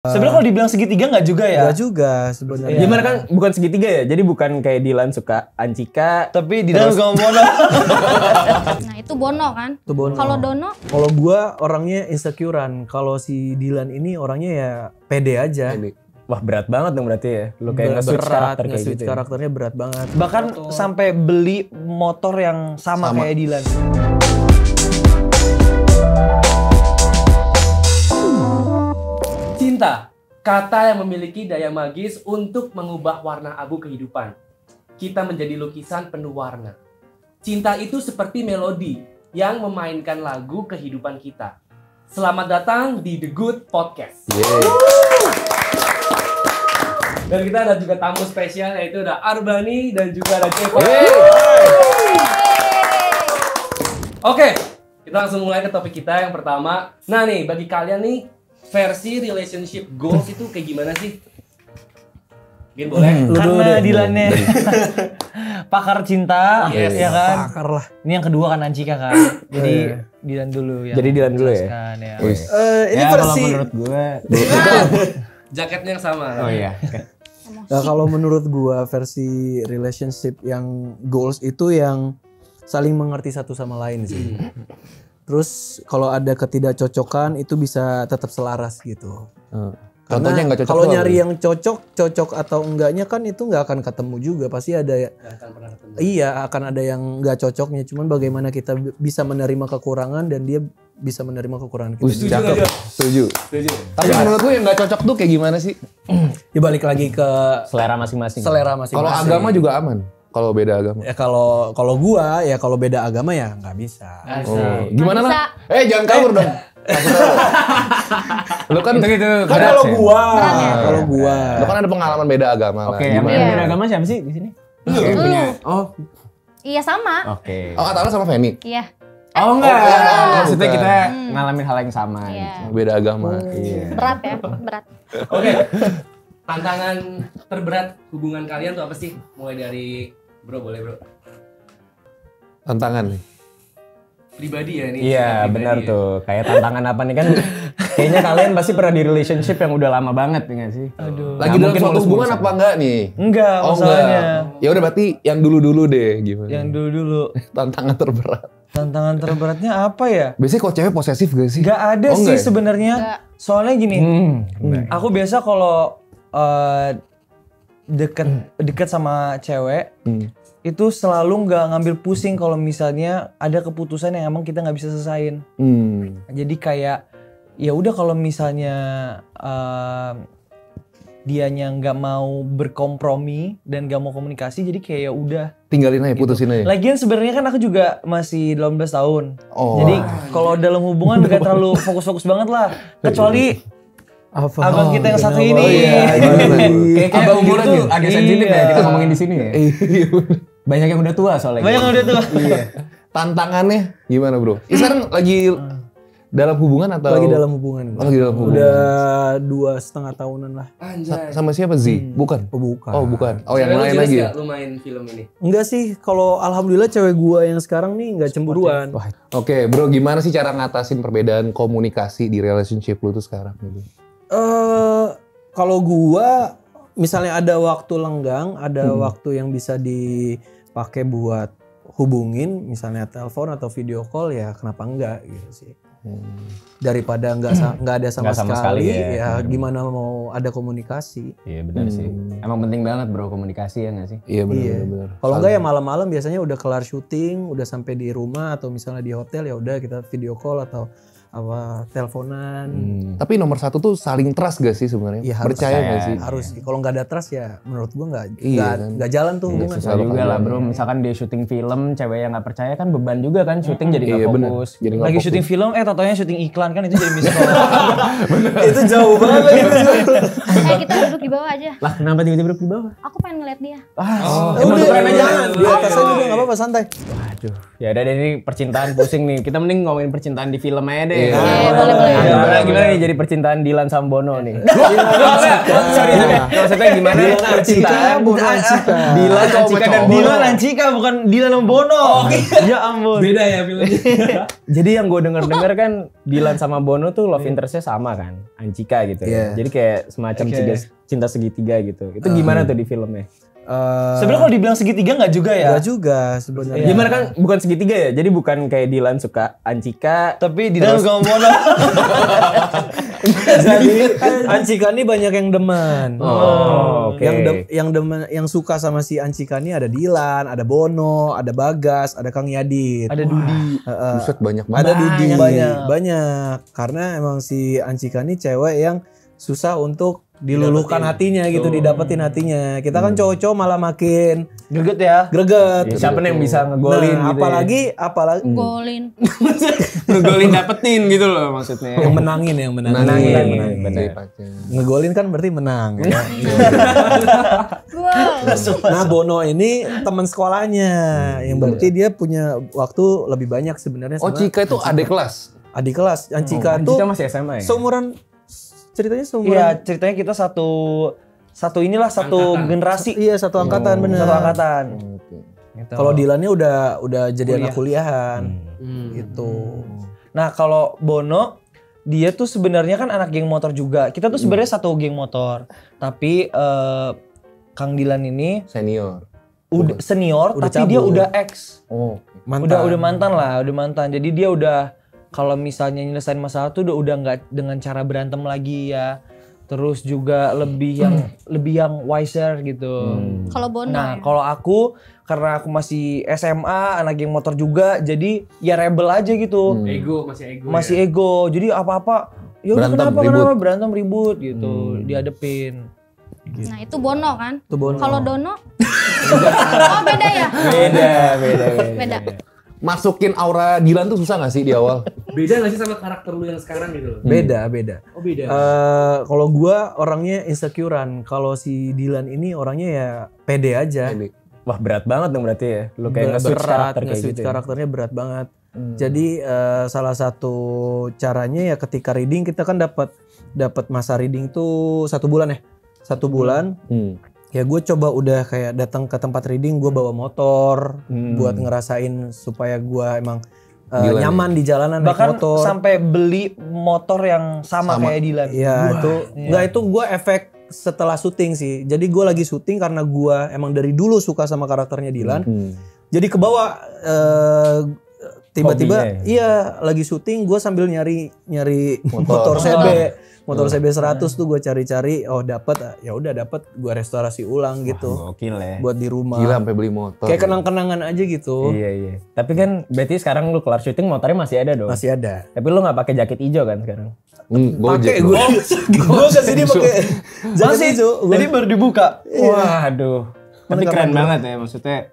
Sebenarnya kalau dibilang segitiga nggak juga ya? Nggak juga sebenarnya. Gimana kan bukan segitiga ya? Jadi bukan kayak Dilan suka Ancika, tapi Dilan suka Bono. Nah itu Bono kan? Itu Bono. Kalau Dono? Kalau gua orangnya insecurean. Kalau si Dilan ini orangnya ya pede aja. Wah berat banget dong berarti ya. Lu kayak nge-switch karakter kayak gitu. Karakternya berat banget. Bahkan sampai beli motor yang sama. Kayak Dilan. Cinta, kata yang memiliki daya magis untuk mengubah warna abu kehidupan. Kita menjadi lukisan penuh warna. Cinta itu seperti melodi yang memainkan lagu kehidupan kita. Selamat datang di The Good Podcast. Dan kita ada juga tamu spesial, yaitu ada Arbani dan juga ada Jeva. Oke, kita langsung mulai ke topik kita yang pertama. Nah nih, bagi kalian nih, versi relationship goals itu kayak gimana sih? Mungkin boleh. Karena Dilannya pakar cinta, Yes. ya kan? Pakar lah. Ini yang kedua kan Ancika kan. Jadi Dilan dulu ya. Jadi Dilan dulu ya? Ya. Ini Ya, versi. kalau menurut gue. Jaketnya yang sama. Oh iya. Nah, kalau menurut gua versi relationship yang goals itu yang saling mengerti satu sama lain sih. Terus kalau ada ketidakcocokan itu bisa tetap selaras gitu. Contohnya nggak cocok. Kalau nyari yang cocok atau enggaknya kan itu nggak akan ketemu juga. Pasti ada Iya, akan ada yang nggak cocoknya. Cuman bagaimana kita bisa menerima kekurangan dan dia bisa menerima kekurangan kita. Setuju. Tapi menurut lu yang nggak cocok tuh kayak gimana sih? Ya balik lagi ke Selera masing-masing. selera masing-masing. Kalau agama juga aman. Kalau beda agama. Ya kalau gua ya kalau beda agama ya nggak bisa. Oh, gimana Nggak lah? Jangan kabur dong. Lu kan Kalau gua lu kan ada pengalaman beda agama lah. Oke, yang beda agama siapa sih di sini? Oh, Iya sama. oke. Oh, kata lu sama Feni. Iya. Oh enggak. Maksudnya bukan. kita ngalamin hal yang sama. Iya. Beda agama. Berat ya, berat. Oke. Tantangan terberat hubungan kalian tuh apa sih? Mulai dari Bro, boleh Bro. Tantangan nih. Pribadi ya ini. Iya pribadi benar ya. tuh. Kayak tantangan apa nih kan? Kayaknya kalian pasti pernah di relationship yang udah lama banget ya nggak sih? Aduh. Lagi dalam mungkin suatu mulus-mulusan. hubungan apa enggak nih? Enggak, Oh masalahnya. enggak. Ya udah berarti yang dulu-dulu deh gimana? Yang dulu. Tantangan terberat. Tantangan terberatnya apa ya? Biasanya kok cewek posesif gak sih? Gak ada Oh, sih enggak ya? sebenarnya. Enggak. Soalnya gini, aku biasa kalau deket sama cewek itu selalu nggak ngambil pusing kalau misalnya ada keputusan yang emang kita nggak bisa selesain. Jadi kayak ya udah kalau misalnya dianya nggak mau berkompromi dan nggak mau komunikasi, jadi kayak ya udah. Tinggalin aja, putusin aja. Lagian sebenarnya kan aku juga masih 18 tahun. Oh. Jadi kalau dalam hubungan nggak terlalu fokus-fokus banget lah. Kecuali abang kita yang satu ini. Kayak Abang umurnya gitu. tuh agak sensitif ya kita ngomongin di sini ya. Iya. Banyak yang udah tua soalnya. Banyak yang udah tua. Tantangannya gimana bro? Sekarang lagi dalam hubungan atau? lagi dalam hubungan. Oh, lagi dalam hubungan. Udah 2,5 tahunan lah. Anjay. Sama siapa Z? Bukan? Oh bukan. Oh bukan. Oh yang Cewek lu lain jelas lagi ya? nggak lu main film ini? Enggak sih, kalau alhamdulillah cewek gua yang sekarang nih nggak cemburuan. Oke bro, gimana sih cara ngatasin perbedaan komunikasi di relationship lu tuh sekarang? Gitu? Kalau gua misalnya ada waktu lenggang, ada waktu yang bisa dipakai buat hubungin, misalnya telepon atau video call ya kenapa enggak gitu sih. Daripada nggak ada sama, Nggak sama sekali, sekali ya gimana mau ada komunikasi. Iya benar sih. Emang penting banget bro komunikasi ya nggak sih? Iya benar. Kalau enggak ya malam-malam biasanya udah kelar syuting, udah sampai di rumah atau misalnya di hotel ya udah kita video call atau apa teleponan. Tapi nomor satu tuh saling trust gak sih sebenarnya? Iya, harus. Percaya gak sih? Harus sih. Kalau nggak ada trust ya menurut gua Iya, kan? nggak jalan tuh hubungan. Susah juga lah bro, misalkan dia syuting film, cewek yang nggak percaya kan beban juga kan syuting jadi nggak Iya, bener. fokus. Jadi nggak Lagi fokus. syuting film, totonya syuting iklan kan itu jadi miss call. Itu jauh banget. Kita duduk di bawah aja. Lah kenapa tiba-tiba di bawah? Aku pengen ngeliat dia. Emang keren aja. Di atas aja juga nggak apa-apa santai. Waduh, ya udah deh ini percintaan pusing nih. Kita mending ngomongin percintaan di film aja deh. Iya. Boleh. Gimana nih jadi percintaan Dilan sama Bono nih? Sorry, maksudnya gimana percintaan Dilan sama Ancika dan Bono. Dilan Ancika bukan Dilan sama Bono. Ya ampun. Beda ya filmnya. Jadi yang gue denger kan Dilan sama Bono tuh love interestnya sama kan, Ancika gitu. Iya. Jadi kayak semacam cinta segitiga gitu. Itu gimana tuh di filmnya? Sebenarnya kalau dibilang segitiga nggak juga ya. Enggak juga sebenarnya. Gimana kan bukan segitiga ya? Jadi bukan kayak Dilan suka Ancika. Tapi Dilan suka sama Bono. Jadi Ancika ini banyak yang demen. Oke. Yang suka sama si Ancika ini ada Dilan, ada Bono, ada Bagas, ada Kang Yadit. Ada Dudi. Buset banyak banget. Ada Dudi. Banyak. Karena emang si Ancika ini cewek yang susah untuk diluluhkan hatinya gitu, didapetin hatinya. Kita kan cowok-cowok malah makin Greget ya. greget. Ya, siapa nih yang bisa ngegolin Nah, gitu apalagi Golin. ngegolin dapetin gitu loh maksudnya. yang menangin. Menangin. Bener. Ngegolin kan berarti menang. Ya. Wow. Nah Bono ini teman sekolahnya, yang berarti dia punya waktu lebih banyak sebenarnya. Oh sama Cika itu adik kelas. adik kelas. Ancika tuh Ancika masih SMA ya? seumuran, ceritanya seumuran. Iya, ceritanya kita satu generasi. Iya satu angkatan bener. Satu angkatan. Gitu. Kalau Dilannya udah jadi anak kuliahan gitu. Nah, kalau Bono dia tuh sebenarnya kan anak geng motor juga. Kita tuh sebenarnya satu geng motor. Tapi Kang Dilan ini Senior. udah senior Udah tapi dia cabul. udah ex. Oh. Udah mantan lah, udah mantan. Jadi dia udah kalau misalnya nyelesain masalah tuh udah nggak dengan cara berantem lagi ya. Terus juga lebih yang wiser gitu. Kalau Bono Nah, ya. kalau aku karena aku masih SMA, anak geng motor juga, jadi ya rebel aja gitu. Ego, masih ego. Masih ego. Jadi apa-apa ya udah Berantem, kenapa ribut. berantem ribut gitu, dihadepin. Nah, itu Bono kan? Itu Bono. Kalau Dono? Oh, beda ya? Beda. Masukin aura Dilan tuh susah gak sih di awal? Beda nggak sih sama karakter lu yang sekarang gitu loh? Beda. Oh beda. Kalau gua orangnya insecurean. Kalau si Dilan ini orangnya ya pede aja. Wah berat banget dong berarti ya. Lu kayak nge-switch karakter kayak nge-switch gitu. karakternya berat banget. Jadi salah satu caranya ya ketika reading kita kan dapat masa reading tuh 1 bulan ya. 1 bulan. Ya gue coba udah kayak datang ke tempat reading, gue bawa motor buat ngerasain supaya gue emang nyaman di jalanan naik Bahkan motor. sampai beli motor yang sama kayak Dilan. Iya itu gue efek setelah syuting sih. Jadi gue lagi syuting karena gue emang dari dulu suka sama karakternya Dilan. Jadi kebawa tiba-tiba iya lagi syuting gue sambil nyari motor CB. Motor CB 100 tuh gue cari-cari, oh dapet, ya udah dapet, gue restorasi ulang gitu. Gokil ya. Buat di rumah. Gila sampai beli motor. Kayak kenang-kenangan aja gitu. Iya. Tapi kan berarti sekarang lu kelar syuting motornya masih ada dong. Masih ada. Tapi lu nggak pakai jaket hijau kan sekarang? Gojek. Gue kesini pakai jaket hijau. Jadi baru dibuka. Waduh. Tapi keren banget ya maksudnya.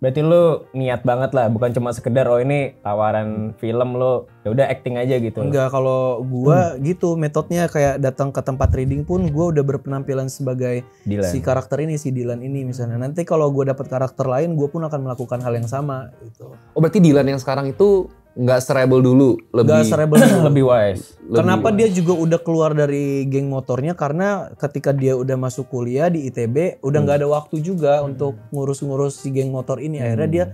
Berarti lu niat banget lah, bukan cuma sekedar oh ini tawaran film lu, ya udah acting aja gitu. Enggak, kalau gua gitu metodenya kayak datang ke tempat reading pun gua udah berpenampilan sebagai Dilan. si karakter ini, si Dilan ini misalnya. Nanti kalau gua dapat karakter lain, gua pun akan melakukan hal yang sama gitu. Oh berarti Dilan yang sekarang itu nggak serebel dulu, Gak serebel dulu. Lebih wise. Kenapa dia juga udah keluar dari geng motornya? Karena ketika dia udah masuk kuliah di ITB, udah nggak ada waktu juga untuk ngurus-ngurus si geng motor ini. Akhirnya dia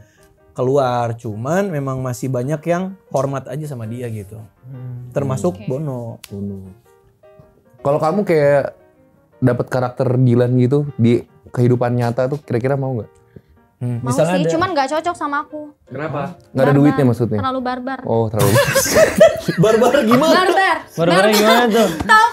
keluar. Cuman memang masih banyak yang hormat aja sama dia gitu. Termasuk Bono. Kalau kamu kayak dapat karakter Dilan gitu di kehidupan nyata tuh kira-kira mau nggak? Mau sih, cuman gak cocok sama aku. Kenapa? Nggak ada duitnya maksudnya? Terlalu barbar. Oh terlalu. Barbar gimana? Barbar. Barbarnya gimana tuh?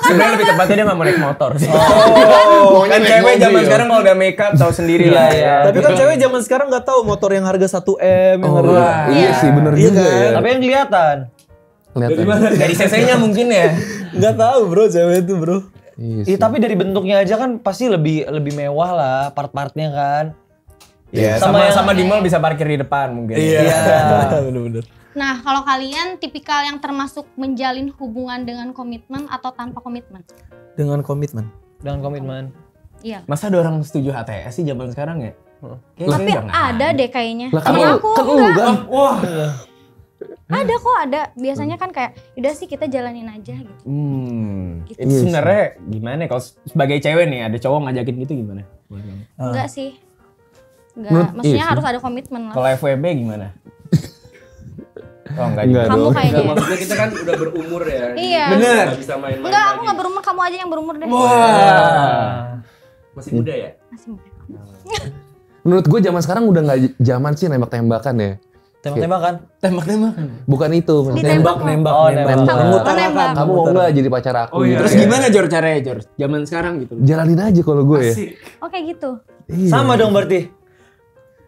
Sebenarnya lebih tepatnya dia nggak mau naik motor sih. Maunya Kan naik cewek mobil zaman ya? sekarang kalau udah make up tahu sendiri lah ya. Tapi kan cewek zaman sekarang nggak tahu motor yang harga 1M yang harga. Iya sih bener Iya juga kan? ya. Tapi yang kelihatan. Kelihatan. Dari CC-nya mungkin ya. Nggak tahu bro cewek itu bro. Iya Iya, tapi dari bentuknya aja kan pasti lebih mewah lah part-partnya kan. Iya, sama di mall bisa parkir di depan mungkin. Bener-bener. Nah, kalau kalian tipikal yang termasuk menjalin hubungan dengan komitmen atau tanpa komitmen? Dengan komitmen. Dengan komitmen. Iya. Masa ada orang setuju HTS sih zaman sekarang ya? Tapi ada deh kayaknya. Lah, Temen kan aku lu enggak. kan? Wah. Ada kok, ada. Biasanya kan kayak udah sih kita jalanin aja gitu. Gitu. Itu sebenarnya gimana kalau sebagai cewek nih ada cowok ngajakin gitu gimana? Enggak sih. Enggak, maksudnya harus ada komitmen lah. Kalau FWB gimana? Oh enggak Enggak juga. Kamu dong. kayaknya. Maksudnya kita kan udah berumur ya. Iya. Bener. Nggak bisa main-main Enggak, aku lagi. enggak berumur, kamu aja yang berumur deh. Masih muda ya? Masih muda. Menurut gue zaman sekarang udah nggak zaman sih nembak-tembakan ya. Tembak-tembakan. Tembak-tembakan. Bukan itu. maksudnya. Ditembak. nembak. Oh, nembak. Oh, nembak. Kamu mau nggak jadi pacar aku? Oh, iya. gitu. Terus Kayak, gimana Jor caranya Jor? Zaman sekarang gitu. Jalanin aja kalau gue ya. Asik. Oh kayak gitu. Iya. Sama dong berarti.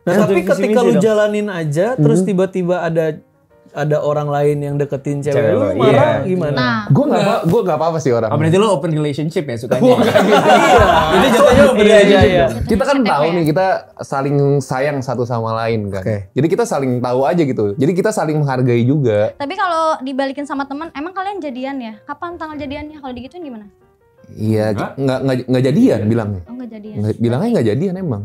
Nah, Satu tapi visi ketika misi lu dong. jalanin aja terus tiba-tiba ada orang lain yang deketin cewek Cewek lu lo, marah iya. gimana? Nah, Gue nggak apa-apa sih orang. Oh berarti lo open relationship ya sukanya? Itu jatuhnya iya. Kita kan Setep tahu ya. nih kita saling sayang satu sama lain kan. Oke. Jadi kita saling tahu aja gitu. Jadi kita saling menghargai juga. tapi kalau dibalikin sama teman, emang kalian jadian ya? Kapan tanggal jadiannya? Kalau digituin gimana? Iya, nggak jadian bilangnya. Oh enggak jadian. Bilangnya nggak jadian emang.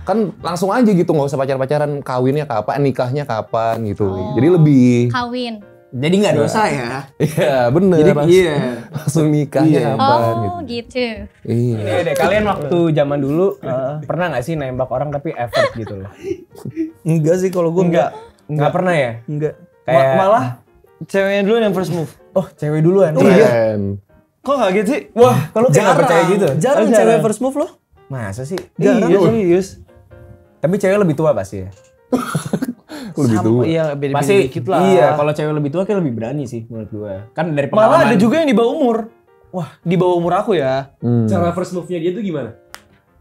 Kan langsung aja gitu, nggak usah pacar-pacaran, kawinnya kapan, nikahnya kapan gitu. Oh. Jadi lebih, Kawin. Jadi nggak dosa ya? iya bener. Jadi langsung, iya. langsung nikahnya Iya. kapan Oh gitu. gitu. Iya. Ini deh kalian waktu zaman dulu pernah nggak sih nembak orang tapi effort gitu loh? Enggak sih kalau gue enggak. Nggak pernah ya? Enggak. Kayak Malah ceweknya dulu yang first move. oh cewek duluan. Keren. Kok nggak gitu sih? Wah kalau kayak nggak percaya gitu? Jarang Oh, cewek jarang. first move loh. Masa sih? Iya serius. Tapi cewek lebih tua pasti ya? Lebih tua. Iya beda-beda Pasti dikit lah. iya kalau cewek lebih tua kayak lebih berani sih menurut gue. Kan dari Malah pengalaman. ada juga yang di bawah umur. Wah, di bawah umur aku ya. Cara first move-nya dia tuh gimana?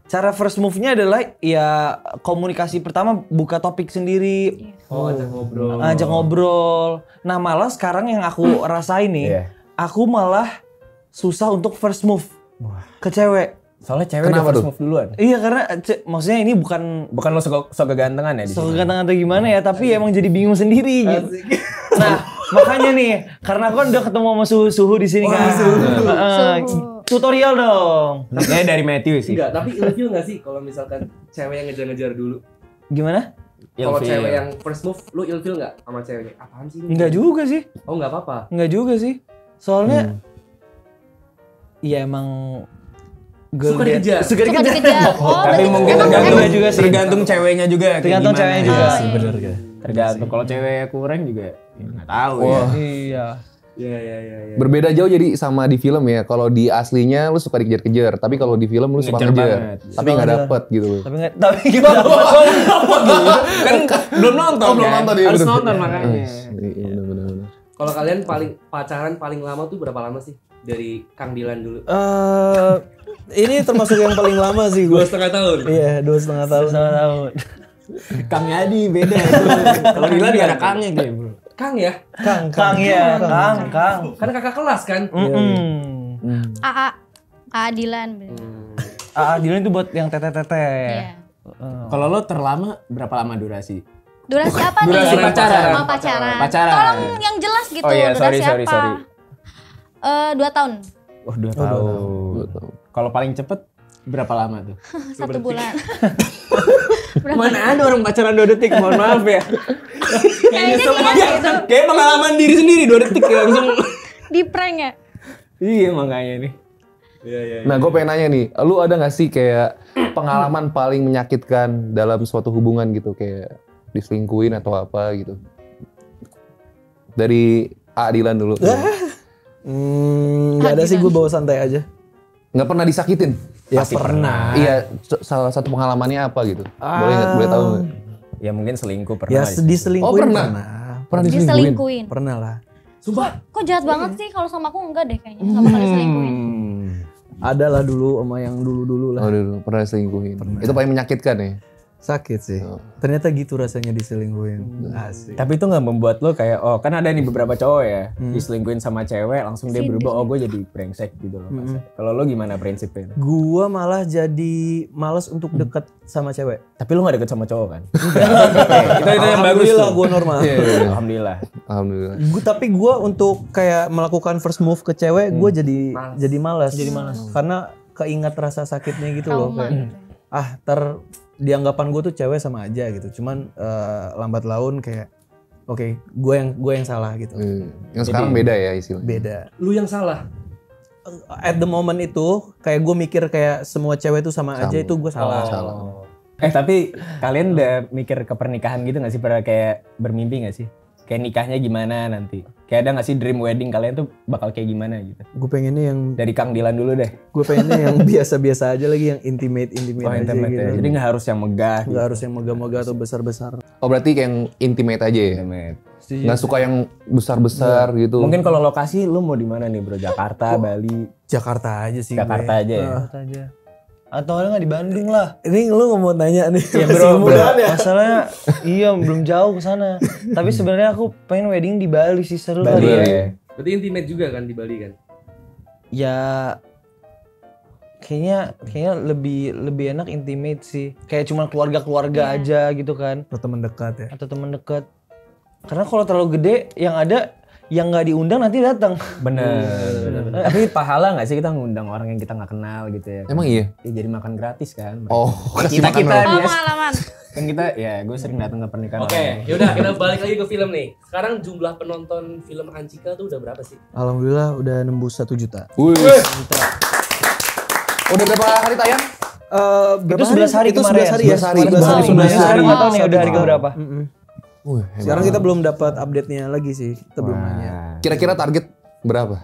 Cara first move-nya adalah ya komunikasi pertama buka topik sendiri, Oh, ajak ngobrol. ajak ngobrol. Nah malah sekarang yang aku rasain nih, Iya. aku malah susah untuk first move ke cewek. Soalnya cewek Kenapa udah first tuh? move duluan. Iya karena maksudnya ini bukan Bukan lo sok kegantengan ya di soal sini? ganteng atau gimana ya, tapi emang jadi bingung sendiri gitu. Nah makanya nih, karena aku kan udah ketemu sama suhu-suhu di sini kan. Suhu. Tutorial dong. Kayaknya dari Matthew sih. Enggak, tapi ilfil nggak sih kalau misalkan cewek yang ngejar-ngejar dulu? Gimana? Kalau Ilfil. cewek yang first move, lu ilfil nggak sama ceweknya? Apaan sih? ini? Enggak juga sih. Oh nggak apa-apa. Enggak juga sih. Soalnya iya emang Suka dikejar. Suka Suka dikejar. dikejar. Oh, Tapi berarti mungkin emang tergantung juga sih. tergantung ceweknya juga. kayak Tergantung gimana. ceweknya juga. Oh, iya. Bener kan? Tergantung kalau cewek kurang juga ya nggak tahu ya. Iya. Iya. Berbeda jauh jadi sama di film ya. Kalau di aslinya lu suka dikejar-kejar, tapi kalau di film lu suka Ngejar ngejar, banget. tapi nggak dapet gitu. Tapi enggak kita Kan belum nonton. Oh, belum kan? nonton, iya, Harus bener. nonton makanya. Iya, bener-bener. Kalau kalian pacaran paling lama tuh berapa lama sih? Dari Kang Dilan dulu. Ini termasuk yang paling lama sih gue. 2,5 tahun. Iya, 2,5 tahun. sama tahun. Kang Yadi beda itu. Kalau Dilan nggak ada Kangnya dia bro. Kang ya? Kang ya, Kang. Kan kakak kelas kan? AA. AA Dilan. Dilan itu buat yang tete-tete. Iya. Kalau lo terlama berapa lama durasi? Durasi apa nih? Durasi pacaran. Oh, pacaran. Pacaran. Tolong yang jelas gitu. Oh iya, durasi sorry. apa? 2 tahun. Wah 2 tahun. Kalau paling cepet berapa lama tuh? 1 bulan. Mana ada orang pacaran 2 detik, mohon maaf ya. Kayaknya dia gitu. Kayak pengalaman diri sendiri 2 detik langsung. Di prank ya? Iya makanya nih. Nah, gue pengen nanya nih, lu ada nggak sih kayak pengalaman paling menyakitkan dalam suatu hubungan gitu, kayak diselingkuhin atau apa gitu? Dari Dilan dulu. Nggak ada sih, gue bawa santai aja. Nggak pernah disakitin? Ya Pasti pernah. Iya, salah satu pengalamannya apa gitu? Boleh nggak? Boleh tahu nggak? Ya mungkin selingkuh Ya pernah. diselingkuhin Oh, pernah? Pernah diselingkuhin? Diselingkuhin. Pernah lah. Sumpah. Kok jahat banget sih? Kalau sama aku enggak deh kayaknya. Sama kali selingkuhin. Ada lah dulu sama yang dulu-dulu lah. Oh, dulu pernah diselingkuhin. Itu paling menyakitkan ya? Sakit sih. Ternyata gitu rasanya diselingkuhin. Asik. Tapi itu nggak membuat lo kayak oh kan ada nih beberapa cowok ya diselingkuhin sama cewek langsung dia berubah oh gue jadi brengsek gitu loh. Kalau lo gimana prinsipnya? Gua malah jadi males untuk deket sama cewek. Tapi lo nggak deket sama cowok kan? itu yang bagus Alhamdulillah tuh. gue normal. Alhamdulillah. Alhamdulillah. Tapi gue untuk kayak melakukan first move ke cewek, gue jadi malas. Karena keingat rasa sakitnya gitu loh. Trauma Kayak, gitu. di anggapan gue tuh cewek sama aja gitu. Cuman lambat laun kayak oke, gue yang salah gitu. Yang sekarang beda ya istilahnya. Beda. Lu yang salah. At the moment itu kayak gue mikir kayak semua cewek itu sama aja, itu gue salah. Tapi kalian udah mikir ke pernikahan gitu gak sih? Pernah kayak bermimpi gak sih? Kayak nikahnya gimana nanti? Kayak ada gak sih dream wedding kalian tuh bakal kayak gimana gitu? Gue pengennya yang Dari Kang Dilan dulu deh. gue pengennya yang biasa-biasa aja lagi, yang intimate Oh, aja intimate gitu. ya. Jadi gak harus yang megah Nggak harus yang megah-megah atau besar-besar. Oh berarti kayak yang intimate aja ya? Intimate. Nggak suka yang besar-besar gitu. Mungkin kalau lokasi lu mau di mana nih bro? Jakarta, Bali? Jakarta aja sih. Jakarta gue. aja ya? aja. Atau ada nggak di Bandung lah? Ini lu nggak mau tanya nih? Ya bro, masalahnya iya belum jauh ke sana. Tapi sebenarnya aku pengen wedding di Bali sih, seru Bali kali ya. ya. Berarti intimate juga kan di Bali kan? Ya kayaknya lebih enak intimate sih. Kayak cuma keluarga aja gitu kan, Atau teman dekat ya. atau teman dekat. Karena kalau terlalu gede yang ada yang nggak diundang nanti datang. Bener. Tapi pahala gak sih kita ngundang orang yang kita gak kenal gitu ya? Emang iya? Ya, jadi makan gratis kan? Oh, kasih kita makan kita dong. dia pengalaman. kan kita ya gue sering datang ke pernikahan. Oke, yaudah kita balik lagi ke film nih. Sekarang jumlah penonton film Ancika tuh udah berapa sih? Alhamdulillah udah nembus 1 juta. Wih. Udah berapa hari tayang? Berapa Itu 11 hari Itu kemarin 11 hari ya. 11 hari. 11 hari. 11 sekarang nggak tahu nih udah hari keberapa. Sekarang kita belum dapat update-nya lagi sih. Kita belum nanya. Kira-kira target berapa?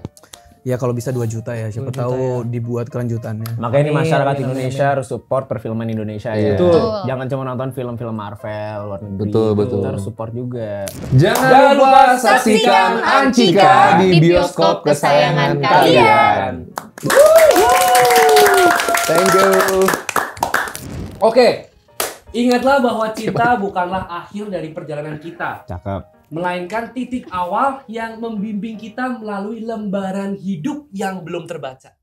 Ya kalau bisa 2 juta ya, siapa tahu dibuat kelanjutannya. Makanya ini masyarakat Indonesia harus support perfilman Indonesia ya. Betul. Jangan cuma nonton film-film Marvel luar negeri. Betul. Kita harus support juga. Jangan lupa saksikan Ancika di bioskop kesayangan kalian. Thank you. Oke, ingatlah bahwa cinta bukanlah akhir dari perjalanan kita, Cakep. melainkan titik awal yang membimbing kita melalui lembaran hidup yang belum terbaca.